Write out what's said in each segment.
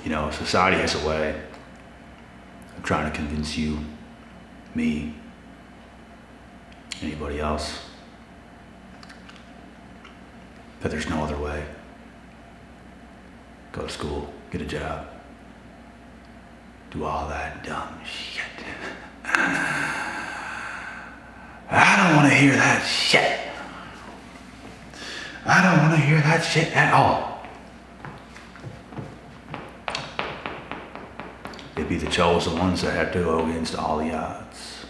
You know, society has a way of trying to convince you, me, anybody else, that there's no other way. Go to school, get a job, do all that dumb shit. I don't want to hear that shit. I don't want to hear that shit at all. It'd be the chosen ones that have to go against all the odds.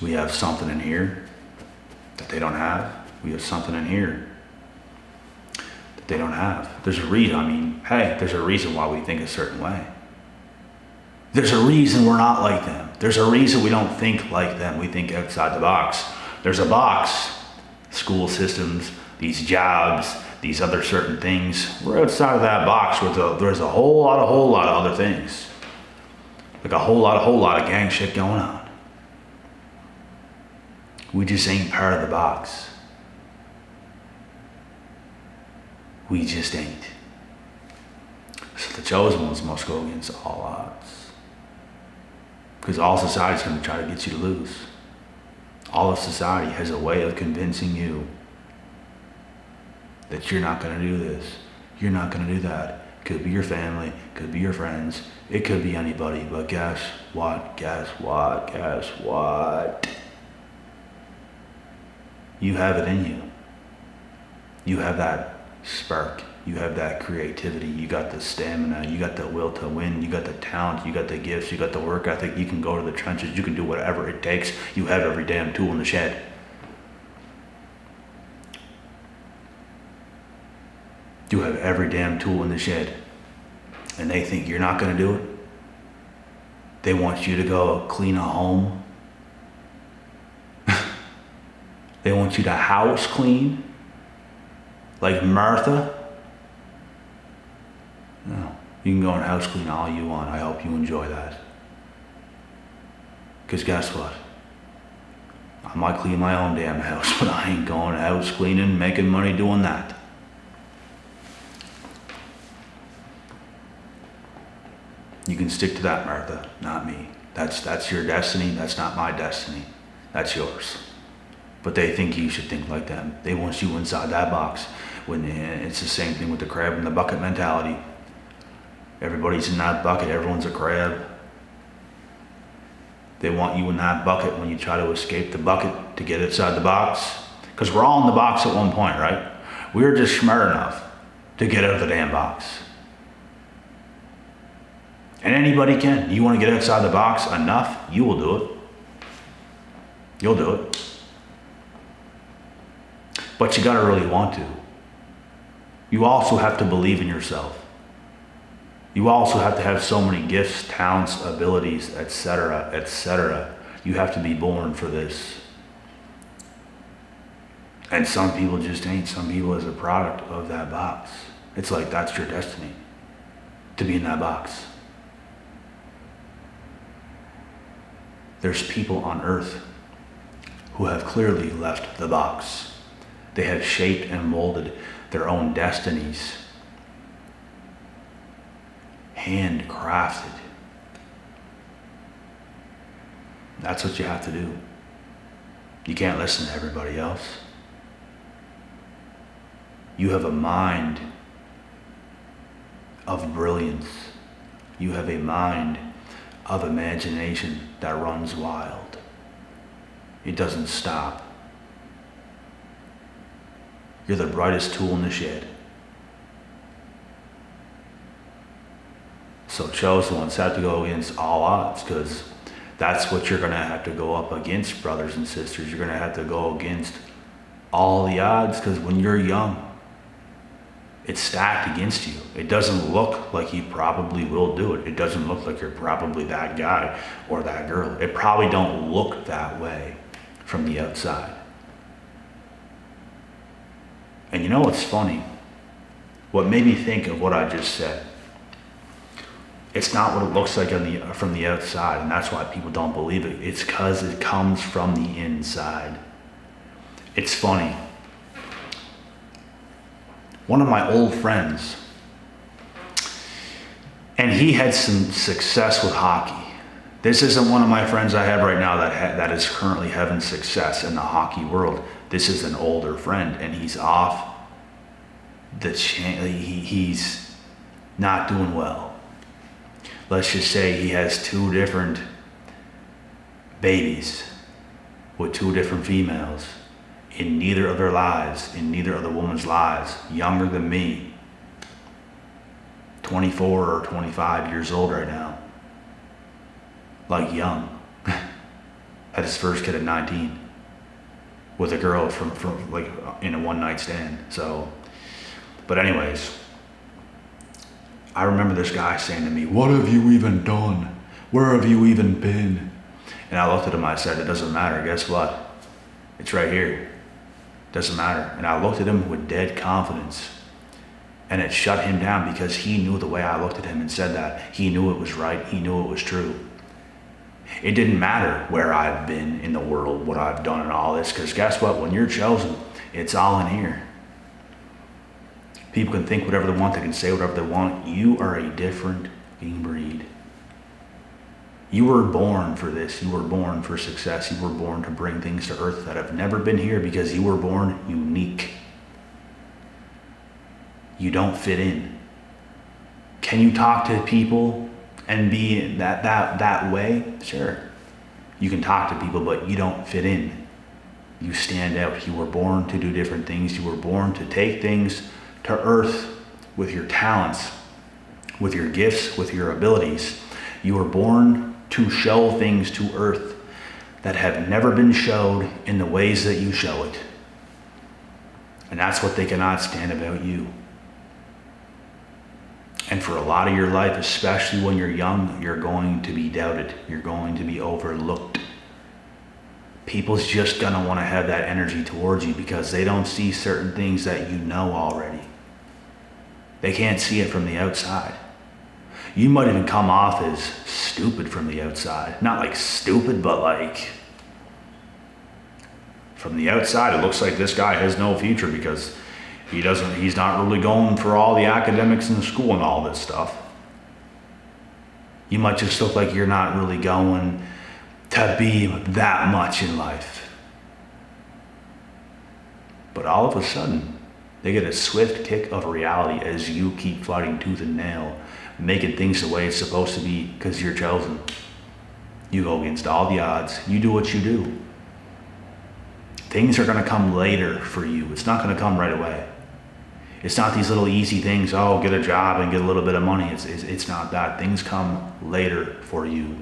We have something in here that they don't have. We have something in here that they don't have. There's a reason, there's a reason why we think a certain way. There's a reason we're not like them. There's a reason we don't think like them. We think outside the box. There's a box. School systems, these jobs, these other certain things. We're outside of that box where there's a whole lot of other things. Like a whole lot of gang shit going on. We just ain't part of the box. We just ain't. So the chosen ones must go against all odds. Because all society's going to try to get you to lose. All of society has a way of convincing you that you're not going to do this. You're not going to do that. Could be your family, could be your friends, it could be anybody, but guess what? You have it in you. You have that spark. You have that creativity. You got the stamina. You got the will to win. You got the talent. You got the gifts. You got the work ethic. You can go to the trenches. You can do whatever it takes. You have every damn tool in the shed. You have every damn tool in the shed. And they think you're not going to do it. They want you to go clean a home. They want you to house clean. Like Martha. No, you can go and house clean all you want. I hope you enjoy that. Because guess what? I might clean my own damn house, but I ain't going house cleaning, making money doing that. You can stick to that, Martha, not me. That's your destiny. That's not my destiny. That's yours. But they think you should think like them. They want you inside that box. When it's the same thing with the crab in the bucket mentality. Everybody's in that bucket. Everyone's a crab. They want you in that bucket when you try to escape the bucket to get inside the box. Because we're all in the box at one point, right? We're just smart enough to get out of the damn box. And anybody can. You want to get outside the box enough, you will do it. You'll do it. But you gotta really want to. You also have to believe in yourself. You also have to have so many gifts, talents, abilities, etc., etc. You have to be born for this. And some people just ain't. Some people is a product of that box. It's like that's your destiny, to be in that box. There's people on earth who have clearly left the box. They have shaped and molded their own destinies. Handcrafted. That's what you have to do. You can't listen to everybody else. You have a mind of brilliance. You have a mind of imagination that runs wild. It doesn't stop. You're the brightest tool in the shed. So chosen ones have to go against all odds, because that's what you're going to have to go up against, brothers and sisters. You're going to have to go against all the odds, because when you're young, it's stacked against you. It doesn't look like you probably will do it. It doesn't look like you're probably that guy or that girl. It probably don't look that way from the outside. And you know what's funny? What made me think of what I just said, it's not what it looks like from the outside, and that's why people don't believe it. It's because it comes from the inside. It's funny. one of my old friends, and he had some success with hockey. This isn't one of my friends I have right now that is currently having success in the hockey world. This is an older friend, and he's off he's not doing well. Let's just say he has 2 different babies with 2 different females in neither of their lives, in neither of the woman's lives, younger than me, 24 or 25 years old right now. Like young. Had his first kid at 19 with a girl from like in a one-night stand. So, but anyways, I remember this guy saying to me, "What have you even done? Where have you even been?" And I looked at him, I said, "It doesn't matter. Guess what? It's right here. Doesn't matter." And I looked at him with dead confidence. And it shut him down because he knew the way I looked at him and said that. He knew it was right. He knew it was true. It didn't matter where I've been in the world, what I've done and all this, because guess what? When you're chosen, it's all in here. People can think whatever they want. They can say whatever they want. You are a different being breed. You were born for this. You were born for success. You were born to bring things to earth that have never been here because you were born unique. You don't fit in. Can you talk to people and be that way? Sure. You can talk to people, but you don't fit in. You stand out. You were born to do different things. You were born to take things to earth with your talents, with your gifts, with your abilities. You were born to show things to earth that have never been showed in the ways that you show it. And that's what they cannot stand about you. And for a lot of your life, especially when you're young, you're going to be doubted. You're going to be overlooked. People's just gonna want to have that energy towards you because they don't see certain things that you know already. They can't see it from the outside. You might even come off as stupid from the outside. Not like stupid, but like from the outside, it looks like this guy has no future because he's not really going for all the academics in the school and all this stuff. You might just look like you're not really going to be that much in life. But all of a sudden, they get a swift kick of reality as you keep fighting tooth and nail, making things the way it's supposed to be because you're chosen. You go against all the odds. You do what you do. Things are going to come later for you. It's not going to come right away. It's not these little easy things, oh, get a job and get a little bit of money. It's not that. Things come later for you.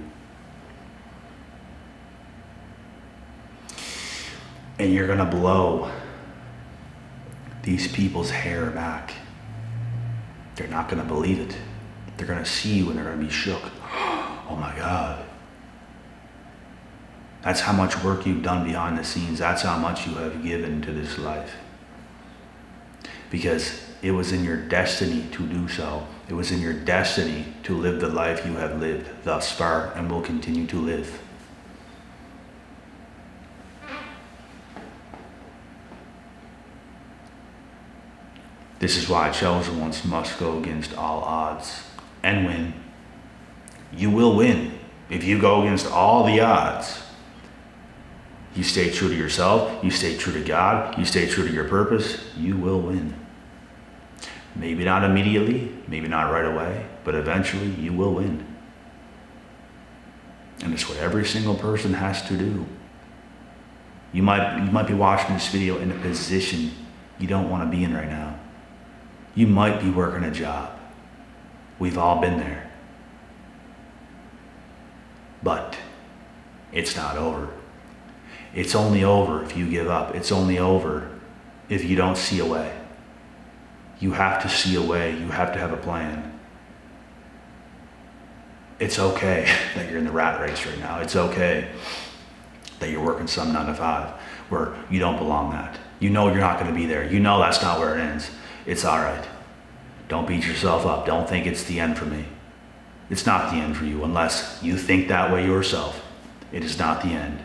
And you're going to blow these people's hair back. They're not going to believe it. They're going to see you and they're going to be shook. Oh my God. That's how much work you've done behind the scenes. That's how much you have given to this life. Because it was in your destiny to do so. It was in your destiny to live the life you have lived thus far and will continue to live. This is why chosen ones must go against all odds and win. You will win if you go against all the odds. You stay true to yourself, you stay true to God, you stay true to your purpose, you will win. Maybe not immediately, maybe not right away, but eventually you will win. And it's what every single person has to do. You might be watching this video in a position you don't want to be in right now. You might be working a job. We've all been there. But it's not over. It's only over if you give up. It's only over if you don't see a way. You have to see a way. You have to have a plan. It's okay that you're in the rat race right now. It's okay that you're working some 9 to 5 where you don't belong at. You know you're not going to be there. You know that's not where it ends. It's all right. Don't beat yourself up. Don't think it's the end for me. It's not the end for you unless you think that way yourself. It is not the end.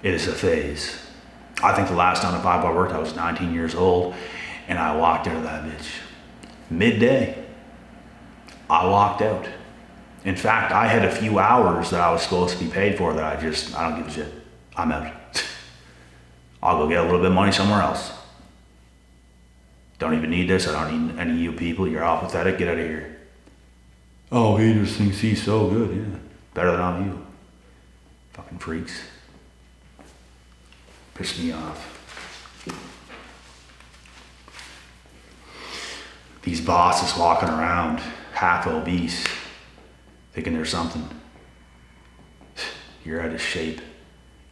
It is a phase. I think the last 9 to 5 I worked, I was 19 years old, And I walked out of that bitch. Midday. I walked out. In fact, I had a few hours that I was supposed to be paid for that I don't give a shit. I'm out. I'll go get a little bit of money somewhere else. Don't even need this. I don't need any of you people. You're all pathetic. Get out of here. Oh, he just thinks he's so good. Yeah. Better than all you. Fucking freaks. Piss me off. These bosses walking around half obese, thinking they're something. You're out of shape.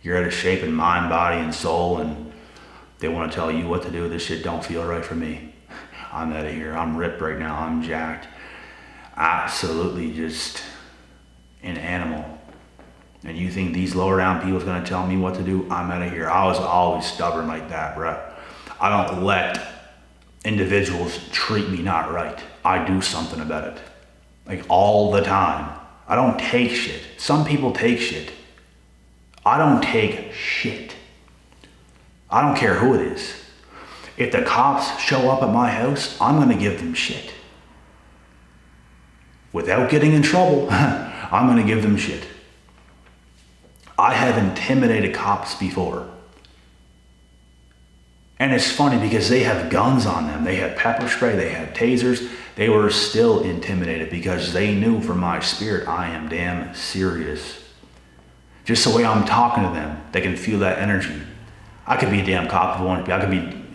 You're out of shape in mind, body, and soul, and they want to tell you what to do. This shit don't feel right for me. I'm out of here. I'm ripped right now. I'm jacked. Absolutely just an animal. And you think these lower down people's gonna tell me what to do? I'm out of here. I was always stubborn like that, bruh. I don't let individuals treat me not right. I do something about it. Like all the time. I don't take shit. Some people take shit. I don't take shit. I don't care who it is. If the cops show up at my house, I'm gonna give them shit. Without getting in trouble, I'm gonna give them shit. I have intimidated cops before. And it's funny because they have guns on them. They had pepper spray, they had tasers. They were still intimidated because they knew from my spirit, I am damn serious. Just the way I'm talking to them, they can feel that energy. I could be a damn cop if I wanted to be. I could be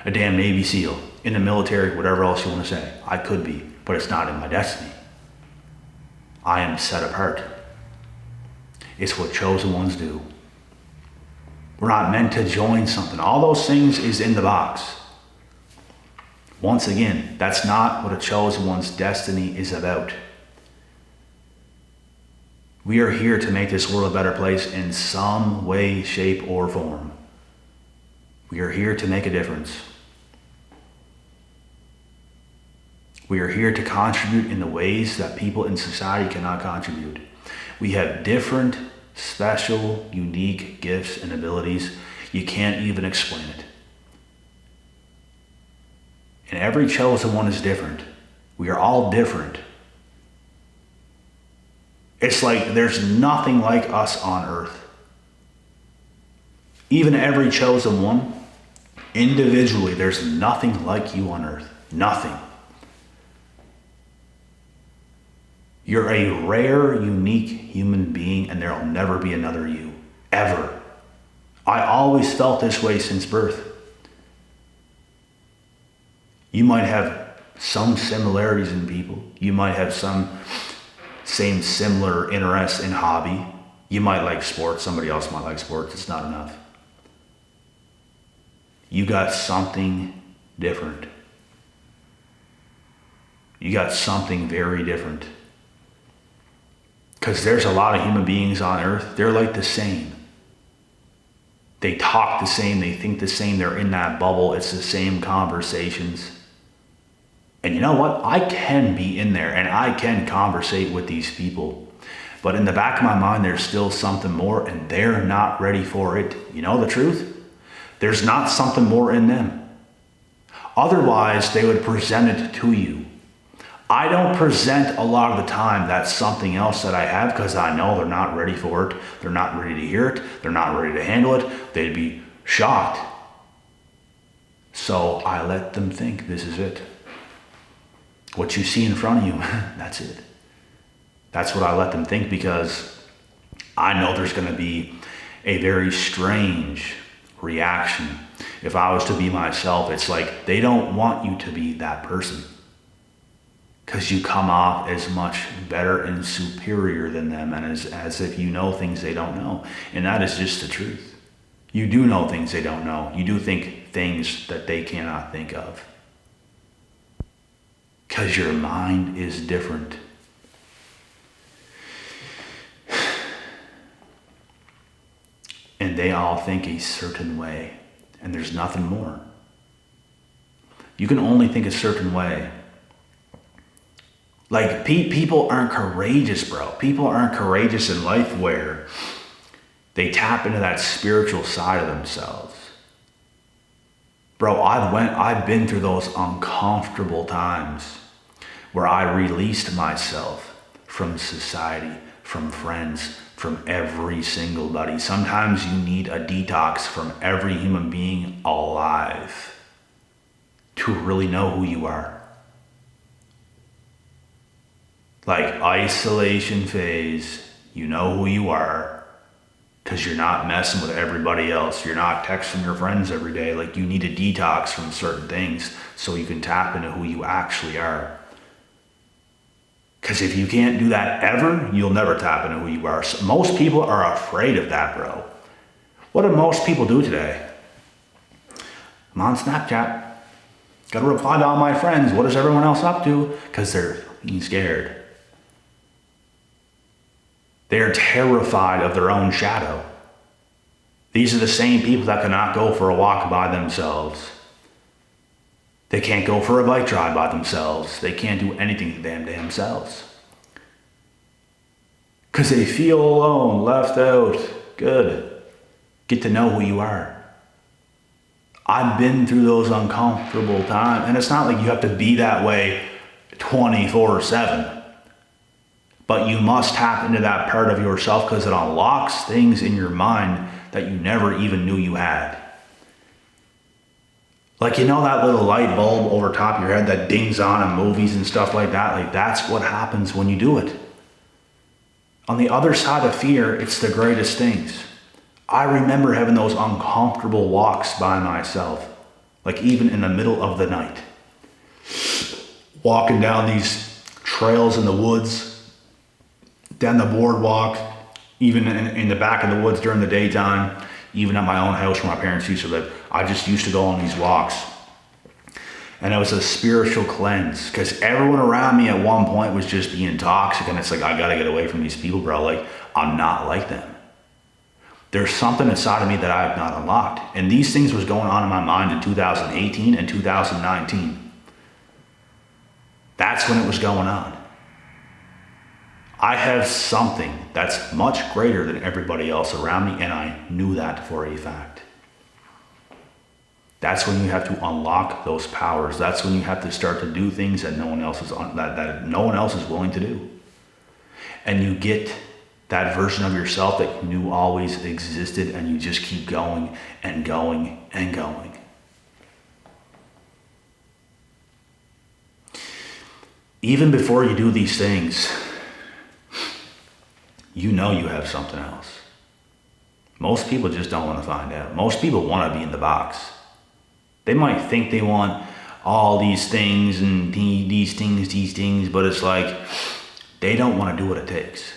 a damn Navy SEAL, in the military, whatever else you want to say. I could be, but it's not in my destiny. I am set apart. It's what chosen ones do. We're not meant to join something. All those things is in the box. Once again, that's not what a chosen one's destiny is about. We are here to make this world a better place in some way, shape, or form. We are here to make a difference. We are here to contribute in the ways that people in society cannot contribute. We have different, special, unique gifts and abilities. You can't even explain it. And every chosen one is different. We are all different. It's like there's nothing like us on earth. Even every chosen one, individually, there's nothing like you on earth. Nothing. You're a rare, unique human being, and there'll never be another you. Ever. I always felt this way since birth. You might have some similarities in people. You might have some same similar interests in hobby. You might like sports. Somebody else might like sports. It's not enough. You got something different. You got something very different. Because there's a lot of human beings on earth, they're like the same. They talk the same, they think the same, they're in that bubble, it's the same conversations. And you know what? I can be in there and I can conversate with these people. But in the back of my mind, there's still something more and they're not ready for it. You know the truth? There's not something more in them. Otherwise, they would present it to you. I don't present a lot of the time that's something else that I have because I know they're not ready for it. They're not ready to hear it. They're not ready to handle it. They'd be shocked. So I let them think this is it. What you see in front of you, that's it. That's what I let them think because I know there's going to be a very strange reaction. If I was to be myself, it's like they don't want you to be that person. Because you come off as much better and superior than them and as if you know things they don't know. And that is just the truth. You do know things they don't know. You do think things that they cannot think of. Because your mind is different. And they all think a certain way. And there's nothing more. You can only think a certain way. Like, people aren't courageous, bro. People aren't courageous in life where they tap into that spiritual side of themselves. Bro, I've been through those uncomfortable times where I released myself from society, from friends, from every single buddy. Sometimes you need a detox from every human being alive to really know who you are. Like isolation phase, you know who you are because you're not messing with everybody else. You're not texting your friends every day. Like, you need a detox from certain things so you can tap into who you actually are. Because if you can't do that ever, you'll never tap into who you are. So most people are afraid of that, bro. What do most people do today? I'm on Snapchat. Got to reply to all my friends. What is everyone else up to? Because they're fucking scared. They're terrified of their own shadow. These are the same people that cannot go for a walk by themselves. They can't go for a bike ride by themselves. They can't do anything damn selves. Because they feel alone, left out. Good. Get to know who you are. I've been through those uncomfortable times. And it's not like you have to be that way 24/7. But you must tap into that part of yourself because it unlocks things in your mind that you never even knew you had. Like, you know that little light bulb over top of your head that dings on in movies and stuff like that? Like, that's what happens when you do it. On the other side of fear, it's the greatest things. I remember having those uncomfortable walks by myself, like even in the middle of the night. Walking down these trails in the woods, down the boardwalk, even in the back of the woods during the daytime, even at my own house where my parents used to live. I just used to go on these walks. And it was a spiritual cleanse because everyone around me at one point was just being toxic. And it's like, I got to get away from these people, bro. Like, I'm not like them. There's something inside of me that I have not unlocked. And these things was going on in my mind in 2018 and 2019. That's when it was going on. I have something that's much greater than everybody else around me, and I knew that for a fact. That's when you have to unlock those powers. That's when you have to start to do things that no one else is that no one else is willing to do. And you get that version of yourself that you knew always existed, and you just keep going and going and going. Even before you do these things, you know you have something else. Most people just don't want to find out. Most people want to be in the box. They might think they want all these things and these things, but it's like they don't want to do what it takes.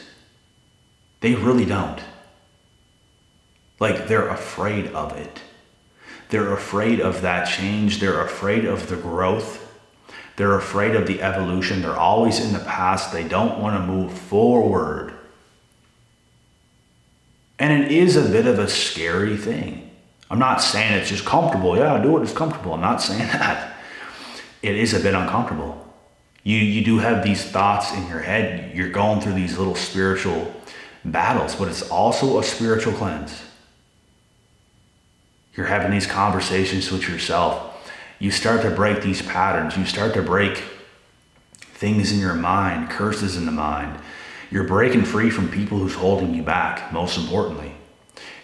They really don't. Like, they're afraid of it. They're afraid of that change. They're afraid of the growth. They're afraid of the evolution. They're always in the past. They don't want to move forward. And it is a bit of a scary thing. I'm not saying it's just comfortable. Yeah, do it, it's comfortable. I'm not saying that. It is a bit uncomfortable. You do have these thoughts in your head. You're going through these little spiritual battles, but it's also a spiritual cleanse. You're having these conversations with yourself. You start to break these patterns. You start to break things in your mind, curses in the mind. You're breaking free from people who's holding you back, most importantly.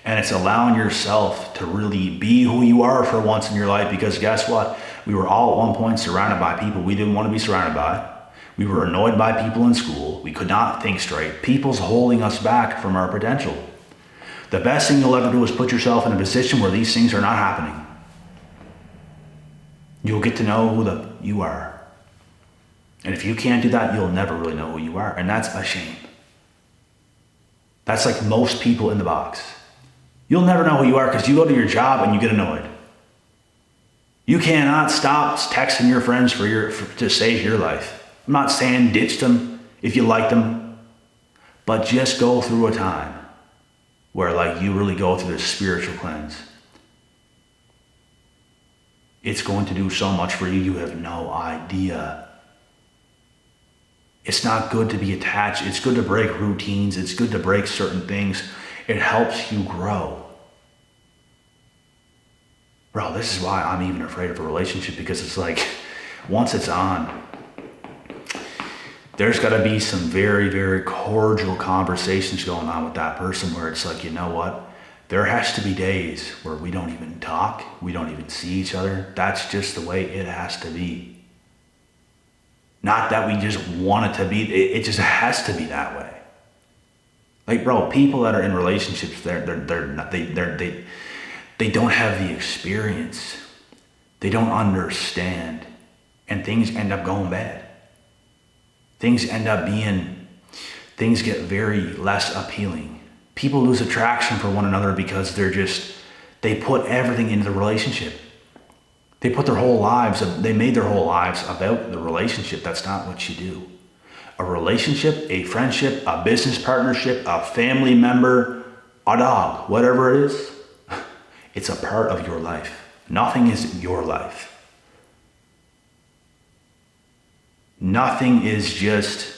And it's allowing yourself to really be who you are for once in your life, because guess what? We were all at one point surrounded by people we didn't want to be surrounded by. We were annoyed by people in school. We could not think straight. People's holding us back from our potential. The best thing you'll ever do is put yourself in a position where these things are not happening. You'll get to know who you are. And if you can't do that, you'll never really know who you are. And that's a shame. That's like most people in the box. You'll never know who you are because you go to your job and you get annoyed. You cannot stop texting your friends to save your life. I'm not saying ditch them if you like them, but just go through a time where like you really go through this spiritual cleanse. It's going to do so much for you, you have no idea. It's not good to be attached. It's good to break routines. It's good to break certain things. It helps you grow. Bro, this is why I'm even afraid of a relationship, because it's like, once it's on, there's got to be some very, very cordial conversations going on with that person where it's like, you know what? There has to be days where we don't even talk, we don't even see each other. That's just the way it has to be. Not that we just want it to be, it just has to be that way. Like, bro, people that are in relationships, they don't have the experience. They don't understand. And things end up going bad. Things get very less appealing. People lose attraction for one another because they put everything into the relationship. They made their whole lives about the relationship. That's not what you do. A relationship, a friendship, a business partnership, a family member, a dog, whatever it is, it's a part of your life. Nothing is your life. Nothing is just,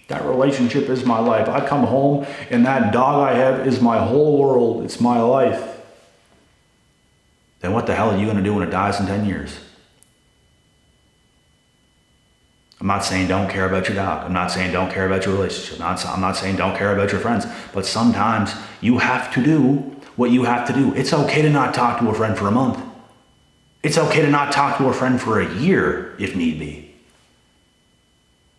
that relationship is my life. I come home and that dog I have is my whole world. It's my life. Then what the hell are you going to do when it dies in 10 years? I'm not saying don't care about your dog. I'm not saying don't care about your relationship. I'm not saying don't care about your friends. But sometimes you have to do what you have to do. It's okay to not talk to a friend for a month. It's okay to not talk to a friend for a year if need be.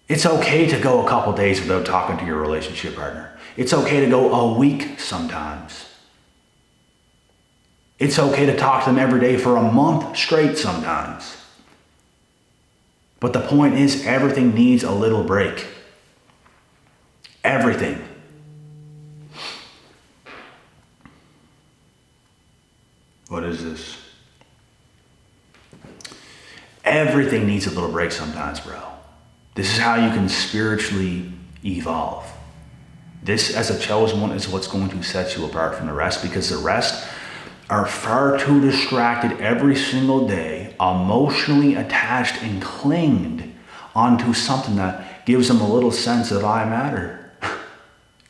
It's okay to go a couple days without talking to your relationship partner. It's okay to go a week sometimes. It's okay to talk to them every day for a month straight sometimes. But the point is, everything needs a little break. Everything. What is this? Everything needs a little break sometimes, bro. This is how you can spiritually evolve. This, as a chosen one, is what's going to set you apart from the rest, because the rest are far too distracted every single day, emotionally attached and clinged onto something that gives them a little sense of I matter.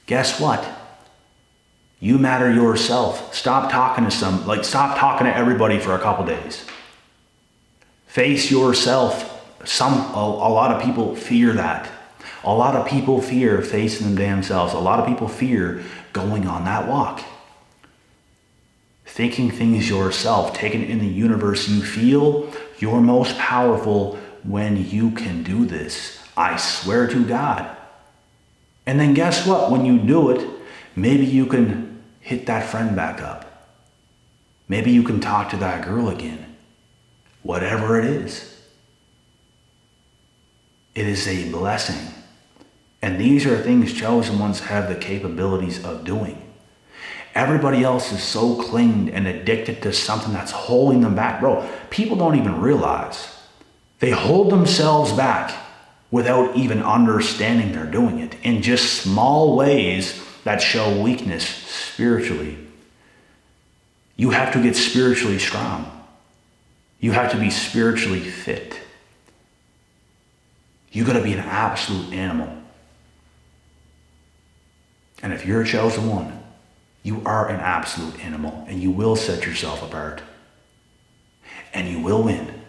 Guess what? You matter yourself. Stop talking to everybody for a couple days. Face yourself. A lot of people fear that. A lot of people fear facing them damn selves. A lot of people fear going on that walk. Thinking things yourself, taking it in the universe. You feel you're most powerful when you can do this. I swear to God. And then guess what? When you do it, maybe you can hit that friend back up. Maybe you can talk to that girl again. Whatever it is. It is a blessing. And these are things chosen ones have the capabilities of doing. Everybody else is so clinged and addicted to something that's holding them back. Bro, people don't even realize. They hold themselves back without even understanding they're doing it in just small ways that show weakness spiritually. You have to get spiritually strong. You have to be spiritually fit. You got to be an absolute animal. And if you're a chosen one, you are an absolute animal, and you will set yourself apart. And you will win.